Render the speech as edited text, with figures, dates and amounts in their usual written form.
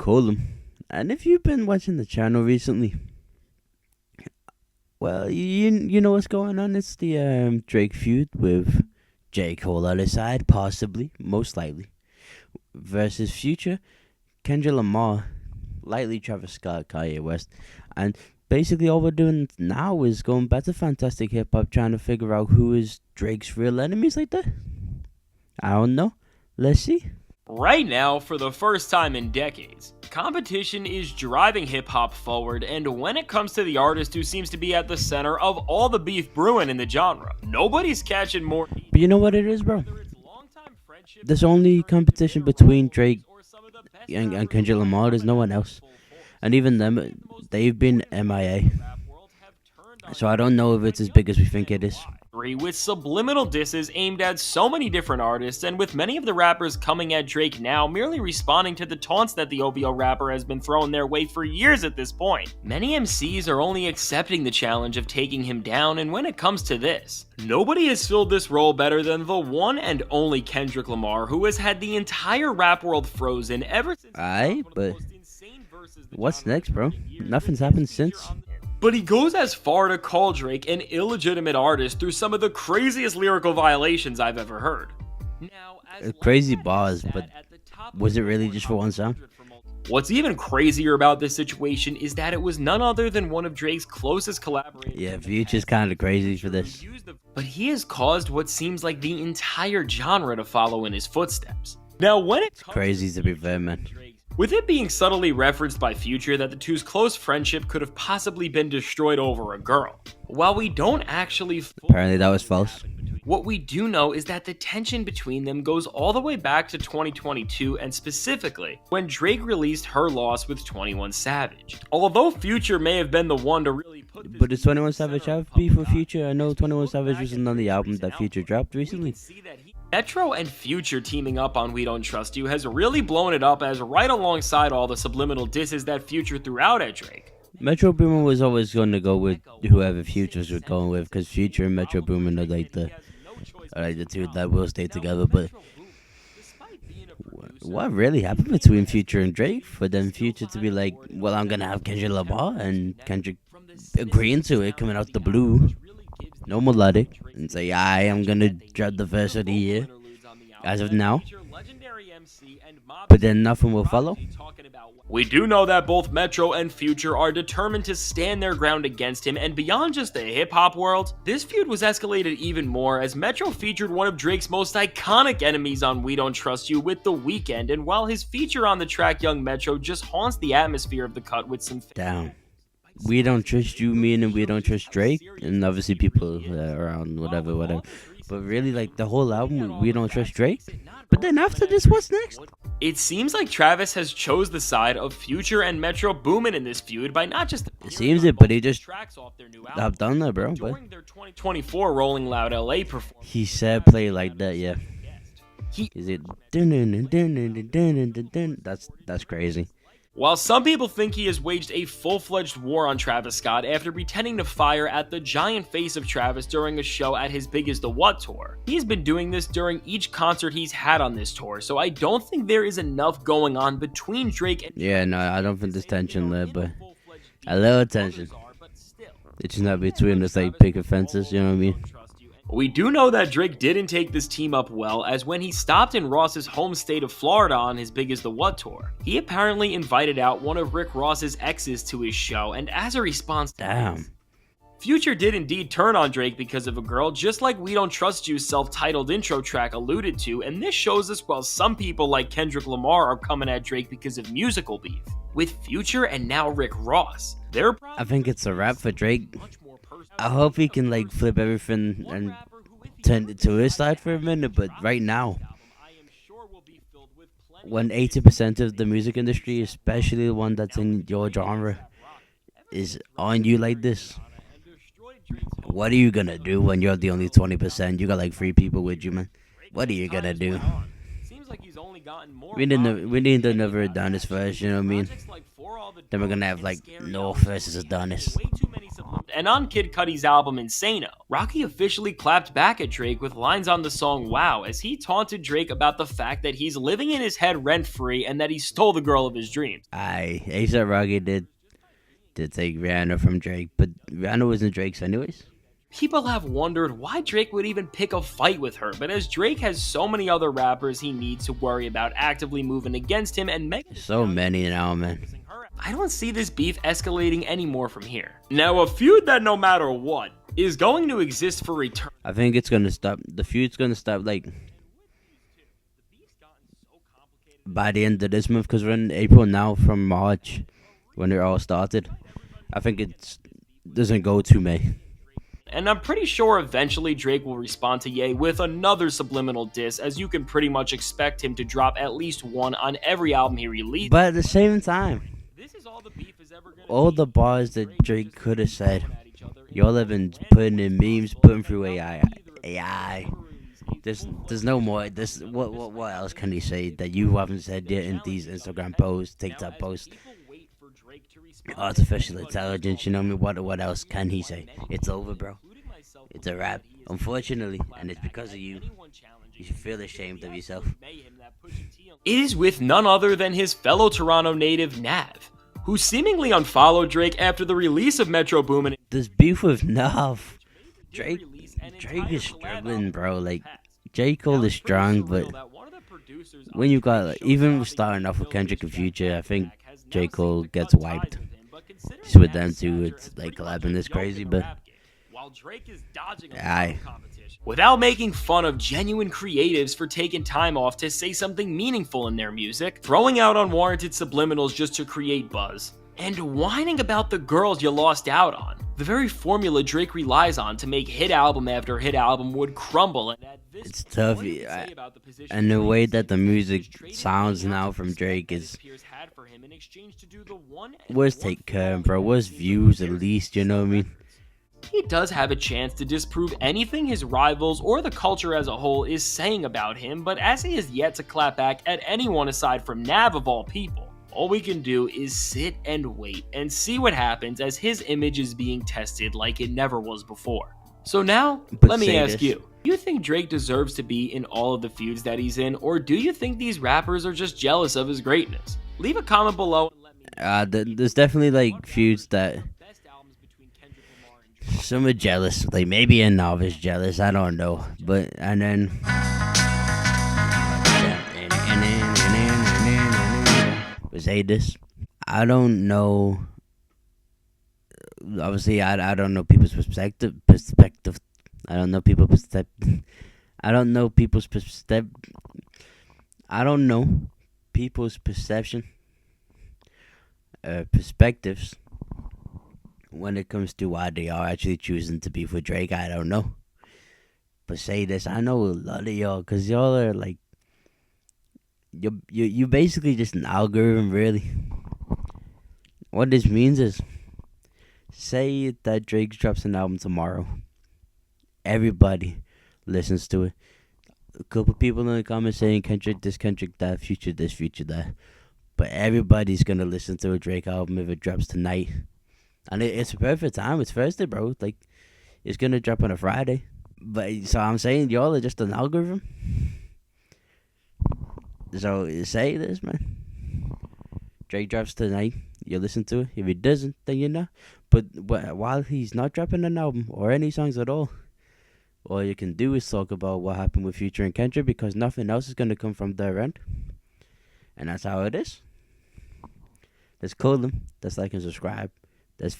Colum. And if you've been watching the channel recently, well, you know what's going on. It's the Drake feud with J. Cole on his side, possibly, most likely, versus Future, Kendrick Lamar, lightly Travis Scott, Kanye West, and basically all we're doing now is going back to Fantastic Hip Hop, trying to figure out who is Drake's real enemies like that. I don't know. Let's see. Right now, for the first time in decades, competition is driving hip-hop forward, and when it comes to the artist who seems to be at the center of all the beef brewing in the genre, nobody's catching more heat. But you know what it is, bro? There's only competition between Drake and Kendrick Lamar. There's no one else. And even them, they've been MIA. So I don't know if it's as big as we think it is. With subliminal disses aimed at so many different artists, and with many of the rappers coming at Drake now merely responding to the taunts that the OVO rapper has been throwing their way for years at this point. Many MCs are only accepting the challenge of taking him down, and when it comes to this, nobody has filled this role better than the one and only Kendrick Lamar, who has had the entire rap world frozen ever since. But what's next, bro? Nothing's happened since. But he goes as far to call Drake an illegitimate artist through some of the craziest lyrical violations I've ever heard. Now, crazy bars, but was it really just for one song? What's even crazier about this situation is that it was none other than one of Drake's closest collaborators. Yeah, Future's kind of crazy for this. But he has caused what seems like the entire genre to follow in his footsteps. Now, when it's crazy to be fair, man. With it being subtly referenced by Future that the two's close friendship could have possibly been destroyed over a girl, while we don't actually apparently that was false. What we do know is that the tension between them goes all the way back to 2022, and specifically when Drake released Her Loss with 21 Savage. Although Future may have been the one to really put this, but does 21 Savage have beef with Future? I know 21 Savage wasn't on the album that Future dropped recently. Metro and Future teaming up on We Don't Trust You has really blown it up, as right alongside all the subliminal disses that Future threw out at Drake. Metro Boomin was always going to go with whoever Futures were going with, because Future and Metro Boomin are like the two that will stay together. But what really happened between Future and Drake for them Future to be like, well, I'm going to have Kendrick Lamar, and Kendrick agreeing to it coming out the blue? No melodic, and say, I am gonna drop the verse of the year as of now, but then nothing will follow. We do know that both Metro and Future are determined to stand their ground against him, and beyond just the hip-hop world, this feud was escalated even more as Metro featured one of Drake's most iconic enemies on We Don't Trust You with The Weeknd, and while his feature on the track Young Metro just haunts the atmosphere of the cut with some down. We Don't Trust You, meaning We Don't Trust Drake, and obviously people around, whatever. But really, like, the whole album, We Don't Trust Drake? But then after this, what's next? It seems like Travis has chose the side of Future and Metro Boomin in this feud by not just it seems it, but he just have done that, bro. But during their 2024 Rolling Loud LA performance, he said play like that, yeah. Is it that's crazy. While some people think he has waged a full-fledged war on Travis Scott after pretending to fire at the giant face of Travis during a show at his Big Is the What tour, he's been doing this during each concert he's had on this tour, so I don't think there is enough going on between Drake and... Yeah, no, I don't think there's tension there, but a little tension. It's not between us, like, picket fences, you know what I mean? We do know that Drake didn't take this team up well, as when he stopped in Ross's home state of Florida on his Big Is the What tour, he apparently invited out one of Rick Ross's exes to his show, and as a response to damn. Future did indeed turn on Drake because of a girl, just like We Don't Trust You's self-titled intro track alluded to, and this shows us while some people like Kendrick Lamar are coming at Drake because of musical beef, with Future and now Rick Ross, I think it's a wrap for Drake. I hope he can, like, flip everything and turn it to his side for a minute, but right now, when 80% of the music industry, especially the one that's in your genre, is on you like this, what are you gonna do when you're the only 20%? You got like 3 people with you, man. What are you gonna do? We need another Adonis first, you know what I mean? Then we're gonna have like North versus Adonis. And on Kid Cudi's album Insano, Rocky officially clapped back at Drake with lines on the song Wow, as he taunted Drake about the fact that he's living in his head rent-free and that he stole the girl of his dreams. A$AP Rocky did take Rihanna from Drake, but Rihanna wasn't Drake's anyways. People have wondered why Drake would even pick a fight with her, but as Drake has so many other rappers he needs to worry about actively moving against him and making So many now, man. I don't see this beef escalating anymore from here. Now, a feud that no matter what is going to exist for eternity. I think it's gonna stop. The feud's gonna stop like by the end of this month, because we're in April now from March when it all started. I think it doesn't go to May. And I'm pretty sure eventually Drake will respond to Ye with another subliminal diss, as you can pretty much expect him to drop at least one on every album he released. But at the same time, This is all the beef is ever gonna all be. the bars that Drake could have said, y'all have been putting in memes, putting through AI. There's no more. This what else can he say that you haven't said yet in these Instagram posts, TikTok posts? Artificial intelligence, you know what I mean? What else can he say? It's over, bro. It's a wrap. Unfortunately, and it's because of you. You should feel ashamed of yourself. It is with none other than his fellow Toronto native Nav, who seemingly unfollowed Drake after the release of Metro Boomin. This beef with Nav. Drake is struggling, bro. Like, J. Cole is strong, but when you got, like, even starting off with Kendrick and Future, I think J. Cole gets wiped. Just with them two, it's like collabing this crazy, but aye. Without making fun of genuine creatives for taking time off to say something meaningful in their music, throwing out unwarranted subliminals just to create buzz, and whining about the girls you lost out on. The very formula Drake relies on to make hit album after hit album would crumble. And at this It's point, tough, what do you say about the position and the Drake way is that the in? music Traded sounds away now the from respect Drake that is his peers had for him in exchange to do the one worth take care, bro. Worth views at least, you know what I mean? He does have a chance to disprove anything his rivals or the culture as a whole is saying about him, but as he has yet to clap back at anyone aside from Nav of all people, all we can do is sit and wait and see what happens as his image is being tested like it never was before. So now, But let me say ask this. you, do you think Drake deserves to be in all of the feuds that he's in, or do you think these rappers are just jealous of his greatness? Leave a comment below and let me know. There's definitely like feuds that Best albums between Kendrick Lamar and Drake. some are jealous, like maybe a novice jealous, I don't know. But and then say this, I don't know. Obviously, I don't know people's perspective. I don't know people's perspective. I don't know people's perspective. I don't know people's perception, perspectives when it comes to why they are actually choosing to be for Drake. I don't know. But say this, I know a lot of y'all, cause y'all are like, you basically just an algorithm, really. What this means is, say that Drake drops an album tomorrow. Everybody listens to it. A couple people in the comments saying Kendrick this, Kendrick that, Future this, Future that. But everybody's gonna listen to a Drake album if it drops tonight. And it's a perfect time. It's Thursday, bro. Like, it's gonna drop on a Friday. But so I'm saying y'all are just an algorithm. So say this, man. Drake drops tonight, you listen to it. If he doesn't, then you know. But while he's not dropping an album or any songs at all, all you can do is talk about what happened with Future and Kendrick, because nothing else is gonna come from their end. And that's how it is. Let's call them. Let's like and subscribe. Let's